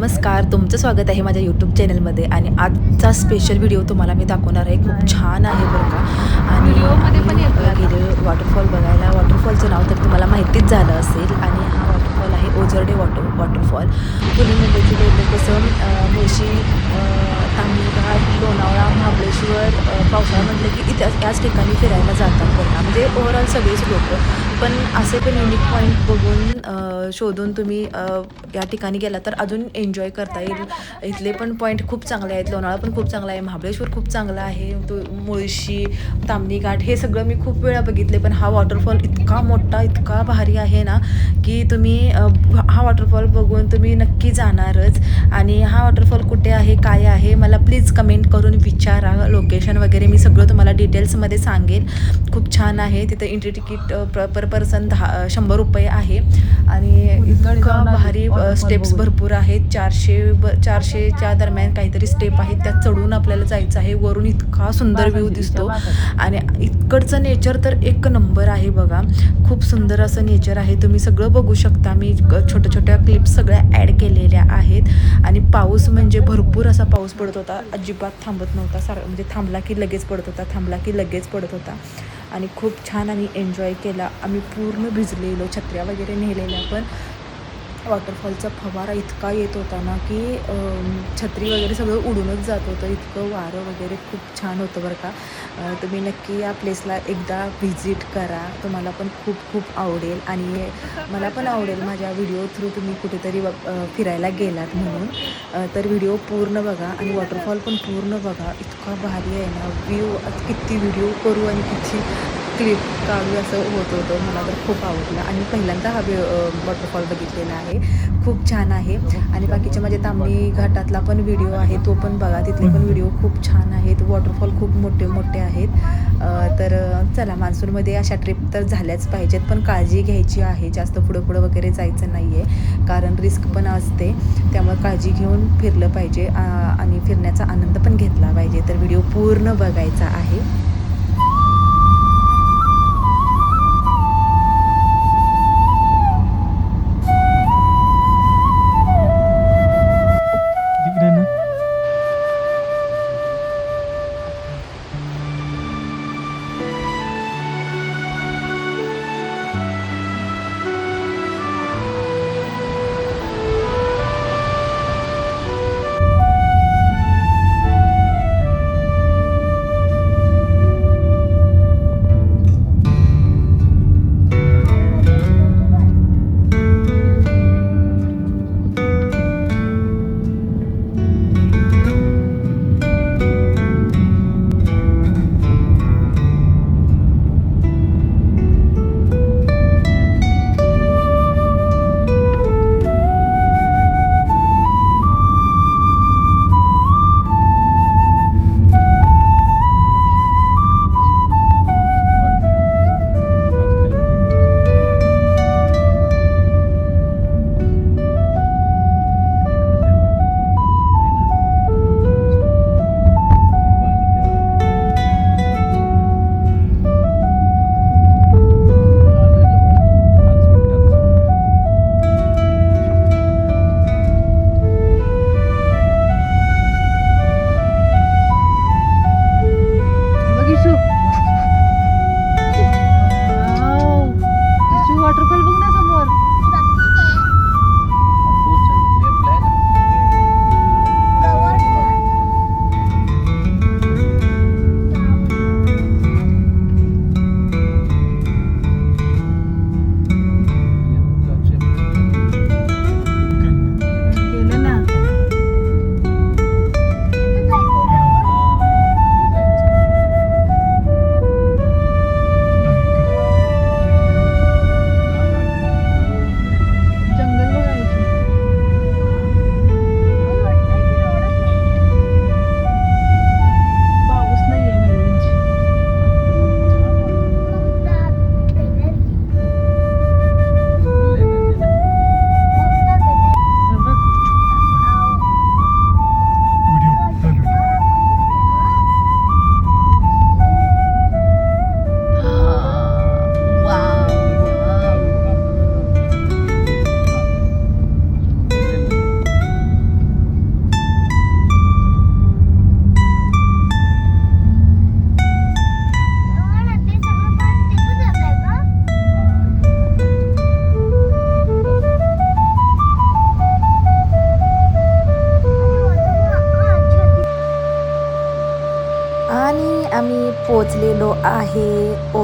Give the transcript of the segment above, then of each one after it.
नमस्कार, तुमचं स्वागत आहे माझ्या यूट्यूब चॅनलमध्ये. आणि आजचा स्पेशल व्हिडिओ तुम्हाला मी दाखवणार आहे. खूप छान आहे बरं का. आणि व्हिडिओमध्ये पण येतोय आम्ही आता. गेलेलो वॉटरफॉल बघायला. वॉटरफॉलचं नाव तर तुम्हाला माहितीच झालं असेल. आणि हा वॉटरफॉल आहे ओझरडे वॉटरफॉल. पुणे मुंबईचे लोक कसं मुळशी, ताम्हिणी घाट, लोणावळा, महाबळेश्वर, पावसाळा म्हटलं की याच ठिकाणी फिरायला जातात बरं का. म्हणजे ओव्हरऑल सगळेच लोक. पण असे पण युनिक पॉईंट बघून शोधून तुम्ही या ठिकाणी गेला तर अजून एन्जॉय करता येईल. इथले पण पॉईंट खूप चांगले आहेत. लोणावळा पण खूप चांगला आहे, महाबळेश्वर खूप चांगला आहे, तो मुळशी, ताम्हिणी घाट हे सगळं मी खूप वेळा बघितले. पण हा वॉटरफॉल इतका मोठा, इतका भारी आहे ना की तुम्ही हा वॉटरफॉल बघून तुम्ही नक्की जाणारच. आणि हा वॉटरफॉल कुठे आहे, काय आहे, मला प्लीज कमेंट करून विचारा. लोकेशन वगैरे मी सगळं तुम्हाला डिटेल्समध्ये सांगेल. खूप छान आहे. तिथं एंट्री तिकीट पर पर्सन 100 रुपये आहे. आणि इतकं भारी स्टेप्स भरपूर आहेत. 400च्या दरम्यान काहीतरी स्टेप आहेत, त्यात चढून आपल्याला जायचं आहे. वरून इतका सुंदर व्ह्यू दिसतो. आणि इकडचं नेचर तर एक नंबर आहे बघा. खूप सुंदर असं नेचर आहे. तुम्ही सगळं बघू शकता. मी छोट्या छोट्या क्लिप्स सगळ्या ॲड केलेल्या आहेत. आणि पाऊस म्हणजे भरपूर असा पाऊस पडत होता. अजिबात थांबत नव्हता. म्हणजे थांबला की लगेच पडत होता, थांबला की लगेच पडत होता. आणि खूप छान आम्ही एन्जॉय केला. आम्ही पूर्ण भिजलेलो, छत्र्या वगैरे नेलेल्या. पण वॉटरफॉलचा फवारा इतका येत होता ना की छत्री वगैरे सगळं उडूनच जात होतं. इतकं वारं वगैरे खूप छान होतं बरं का. तुम्ही नक्की या प्लेसला एकदा व्हिजिट करा. तुम्हाला पण खूप खूप आवडेल. आणि मला पण आवडेल माझ्या व्हिडिओ थ्रू तुम्ही कुठेतरी फिरायला गेलात म्हणून. तर व्हिडिओ पूर्ण बघा आणि वॉटरफॉल पण पूर्ण बघा. इतका भारी आहे ना व्ह्यू. किती व्हिडिओ करू आणि किती क्लिप काढू असं होत होतं. मला तर खूप आवडलं. आणि पहिल्यांदा हा वॉटरफॉल बघितलेला आहे. खूप छान आहे. आणि बाकीचे माझे ताम्हिणी घाटातला पण व्हिडिओ आहे, तो पण बघा. तिथले पण व्हिडिओ खूप छान आहेत. वॉटरफॉल खूप मोठे मोठे आहेत. तर चला, मान्सूनमध्ये अशा ट्रिप तर झाल्याच पाहिजेत. पण काळजी घ्यायची आहे. जास्त पुढं वगैरे जायचं नाही आहे, कारण रिस्क पण असते. त्यामुळे काळजी घेऊन फिरलं पाहिजे आणि फिरण्याचा आनंद पण घेतला पाहिजे. तर व्हिडिओ पूर्ण बघायचा आहे. तिकडे ना.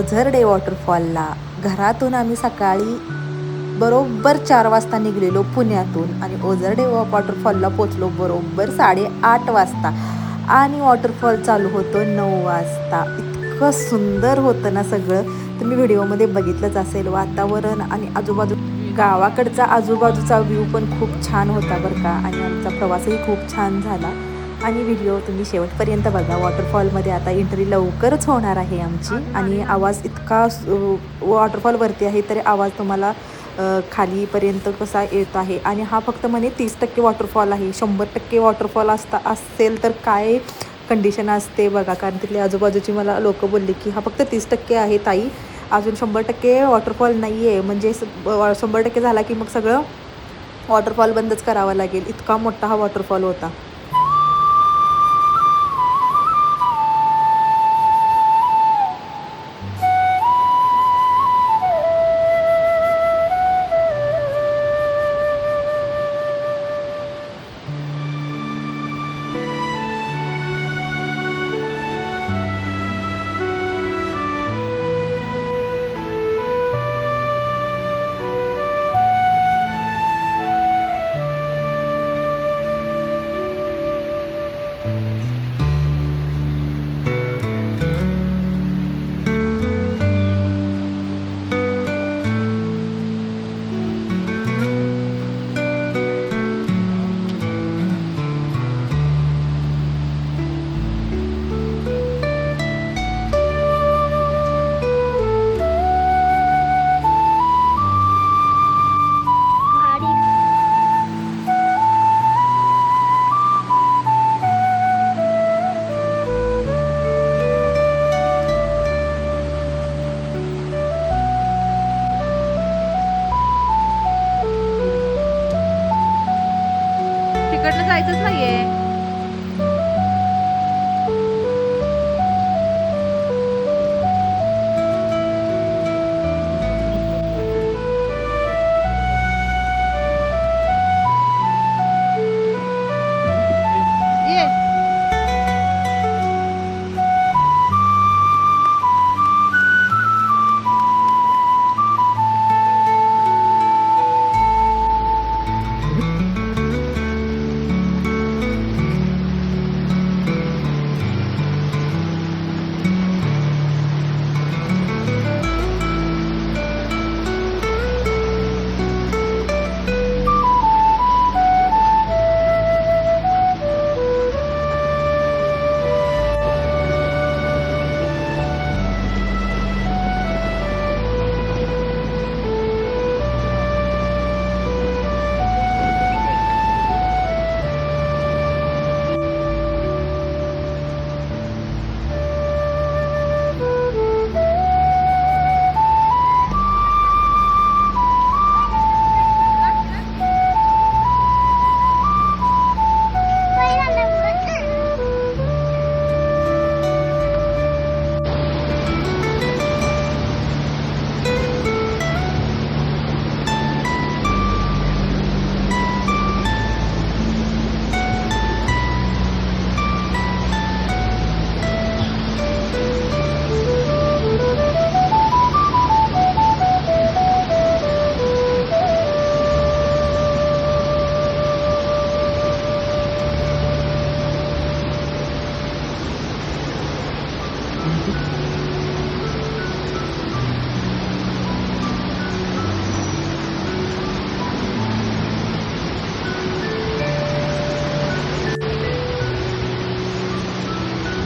ओझरडे वॉटरफॉलला. घरातून आम्ही सकाळी बरोबर 4 वाजता निघलेलो पुण्यातून आणि ओझरडे वॉटरफॉलला पोचलो बरोबर 8:30 वाजता आणि वॉटरफॉल चालू होतो 9 वाजता. इतकं सुंदर होतं ना सगळं. तुम्ही व्हिडिओमध्ये बघितलंच असेल वातावरण आणि गावाकडचा आजूबाजूचा व्ह्यू पण खूप छान होता बरं का. आणि आमचा प्रवासही खूप छान झाला. आणि व्हिडिओ तुम्ही शेवटपर्यंत बघा. वॉटरफॉलमध्ये आता एंट्री लवकरच होणार आहे आमची आणि आवाज इतका वॉटरफॉलवरती आहे तरी आवाज तुम्हाला खालीपर्यंत कसा येत आहे. आणि हा फक्त म्हणे 30% वॉटरफॉल आहे. 100% वॉटरफॉल असेल तर काय कंडिशन असते बघा. कारण तिथले आजूबाजूची मला लोक बोलले की हा फक्त 30% आहे ताई, अजून 100% वॉटरफॉल नाही आहे. म्हणजे 100% झाला की मग सगळं वॉटरफॉल बंदच करावं लागेल. इतका मोठा हा वॉटरफॉल होता. तिकडनं जायचंच नाहीये. ये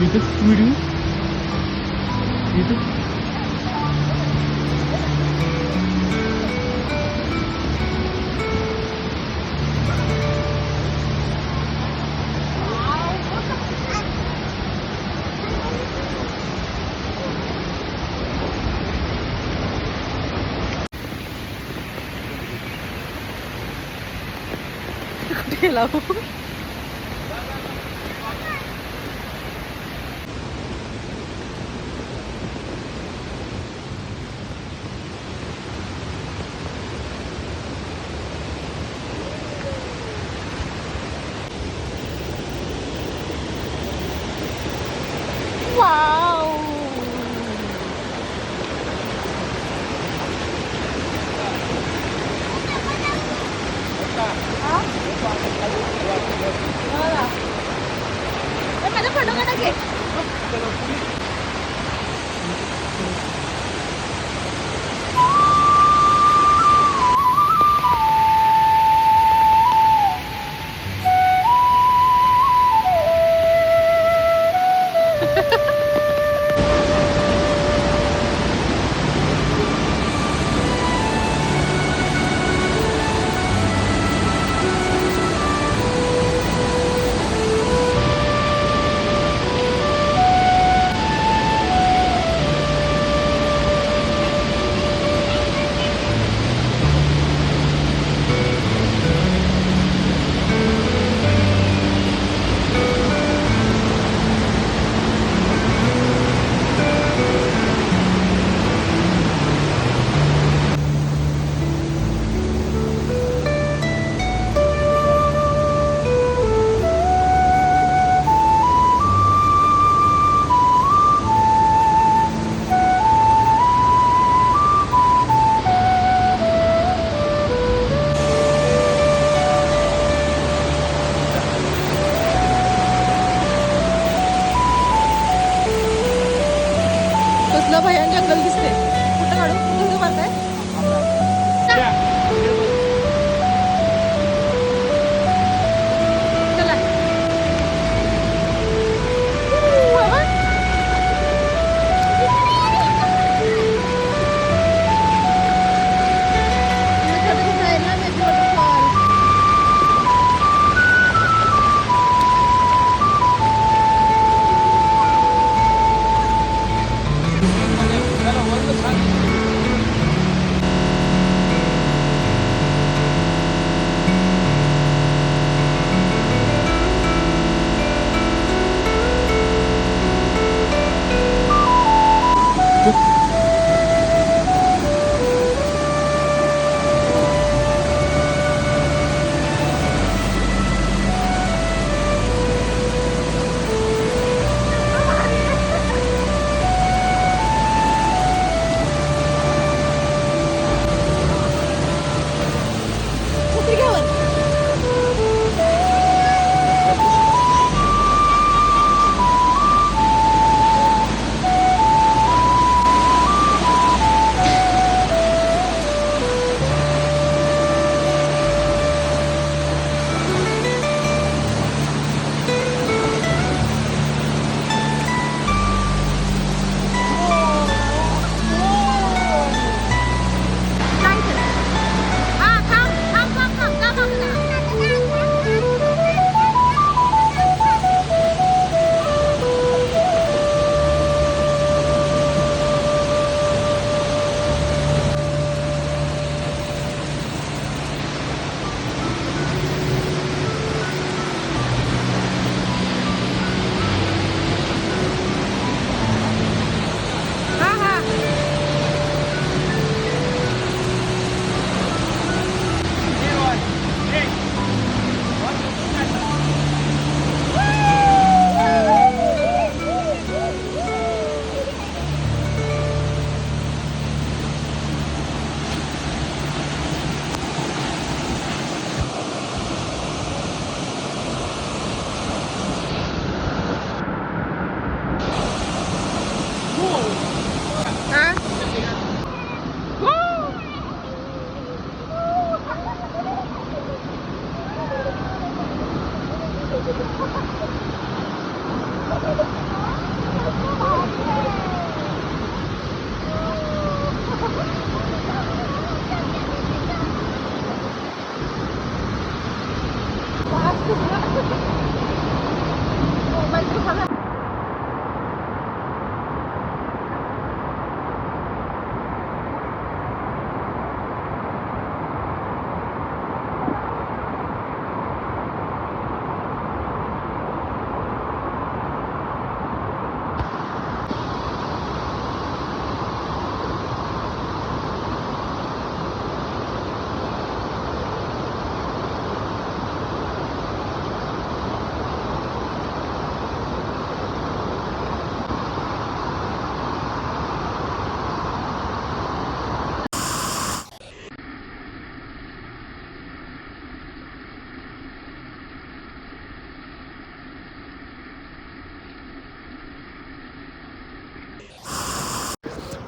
इथं व्हिडिओ इथं कुठे लावू?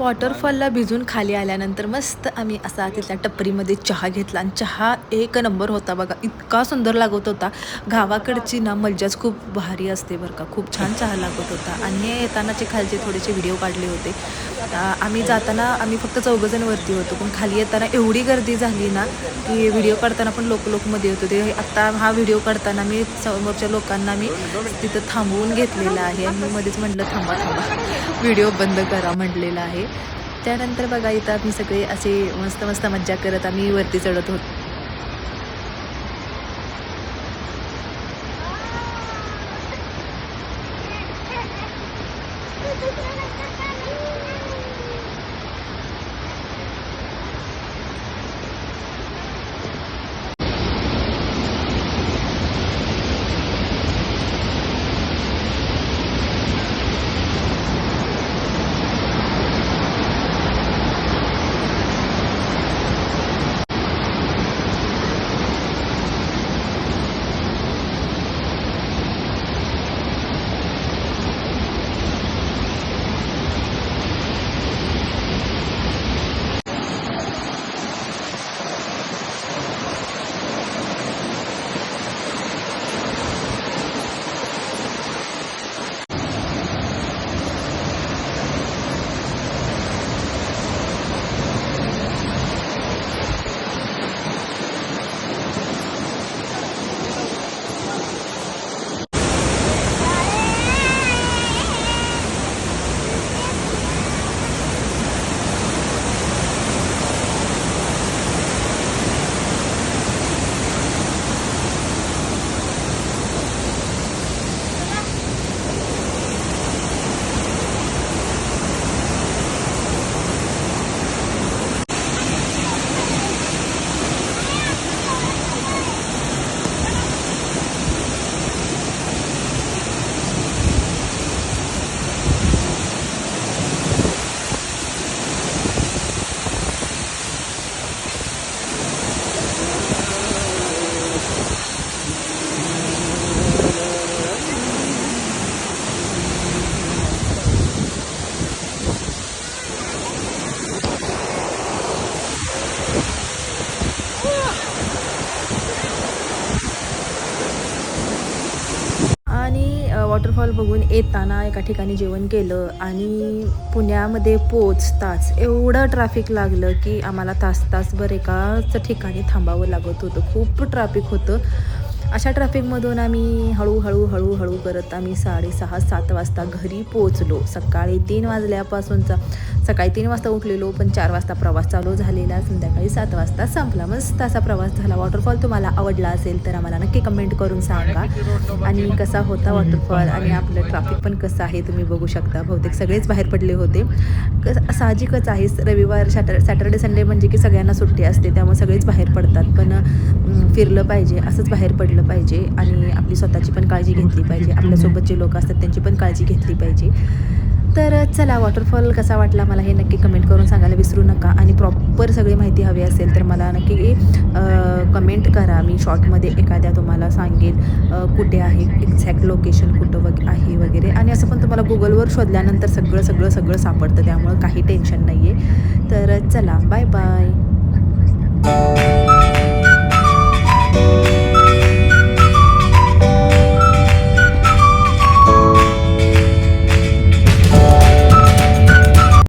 वॉटरफॉलला भिजून खाली आल्यानंतर मस्त आम्ही असा तिथल्या टपरीमध्ये चहा घेतला आणि चहा एक नंबर होता बघा. इतका सुंदर लागत होता. गावाकडची ना मज्जाच खूप भारी असते बरं का. खूप छान चहा लागत होता आणि हे येतानाचे खालचे थोडेसे व्हिडिओ काढले होते. आम्ही जाताना आम्ही फक्त 4 वरती होतो, पण खाली येताना एवढी गर्दी झाली ना की व्हिडिओ काढताना पण लोकमध्ये होतो. ते आत्ता हा व्हिडिओ काढताना मी समोरच्या लोकांना मी तिथं थांबवून घेतलेलं आहे आणि मी मध्येच म्हटलं थांबा व्हिडिओ बंद करा म्हटलेलं आहे. त्यानंतर बघा इथं आम्ही सगळे असे मस्त मस्त मज्जा करत आम्ही वरती चढत होतो. वॉटरफॉल बघून येताना एका ठिकाणी जेवण केलं आणि पुण्यामध्ये पोचताच एवढं ट्रॅफिक लागलं की आम्हाला तासभर एकाच ठिकाणी थांबावं लागत होतं. खूप ट्रॅफिक होतं. अशा ट्रॅफिकमधून आम्ही हळूहळू करत आम्ही 6:30-7 वाजता घरी पोचलो. सकाळी 3 वाजल्यापासूनचा सकाळी 3 वाजता उठलेलो, पण 4 वाजता प्रवास चालू झालेला, संध्याकाळी 7 वाजता संपला. मस्त असा प्रवास झाला. वॉटरफॉल तुम्हाला आवडला असेल तर आम्हाला नक्की कमेंट करून सांगा आणि कसा होता वॉटरफॉल आणि आपलं ट्रॅफिक पण कसं आहे तुम्ही बघू शकता. बहुतेक सगळेच बाहेर पडले होते. साहजिकच आहे, रविवार सॅटर्डे संडे म्हणजे की सगळ्यांना सुट्टी असते, त्यामुळे सगळेच बाहेर पडतात. पण फिरलं पाहिजे, असंच बाहेर पडलं पाहिजे आणि आपली स्वतःची पण काळजी घेतली पाहिजे. आपल्यासोबत जे लोक असतात त्यांची पण काळजी घेतली पाहिजे. तर चला, वॉटरफॉल कसा वाटला मला हे नक्की कमेंट करून सांगायला विसरू नका आणि प्रॉपर सगळी माहिती हवी असेल तर मला नक्की कमेंट करा. मी शॉर्टमध्ये एखाद्या तुम्हाला सांगेल कुठे आहे एक्झॅक्ट लोकेशन कुठं आहे वगैरे. आणि असं पण तुम्हाला गुगलवर शोधल्यानंतर सगळं सापडतं, त्यामुळं काही टेन्शन नाही आहे. तर चला, बाय बाय.